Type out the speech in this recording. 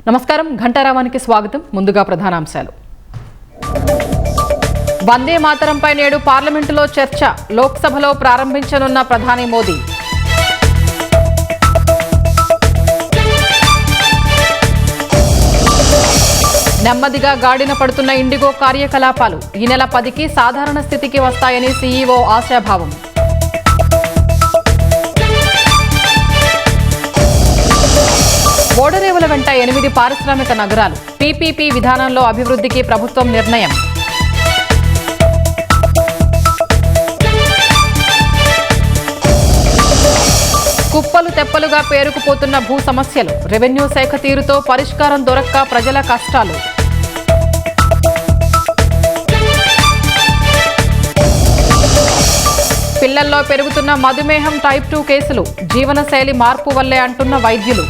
నమస్కారం, ఘంటారావానికి స్వాగతం. ముందుగా ప్రధానాంశాలు. వందే మాతరంపై నేడు పార్లమెంటులో చర్చ. లోక్సభలో ప్రారంభించనున్న ప్రధాని మోదీ. నెమ్మదిగా గాడిన పడుతున్న ఇండిగో కార్యకలాపాలు ఈ నెల 10కి సాధారణ స్థితికి వస్తాయని సీఈఓ ఆశాభావం. ఓడరేవుల వెంట 8 పారిశ్రామిక నగరాలు. పీపీపీ విధానంలో అభివృద్ధికి ప్రభుత్వం నిర్ణయం. కుప్పలు తెప్పలుగా పేరుకుపోతున్న భూ సమస్యలు. రెవెన్యూ శాఖ తీరుతో పరిష్కారం దొరక్క ప్రజల కష్టాలు. పిల్లల్లో పెరుగుతున్న మధుమేహం టైప్ 2 కేసులు జీవనశైలి మార్పు వల్లే అంటున్న వైద్యులు.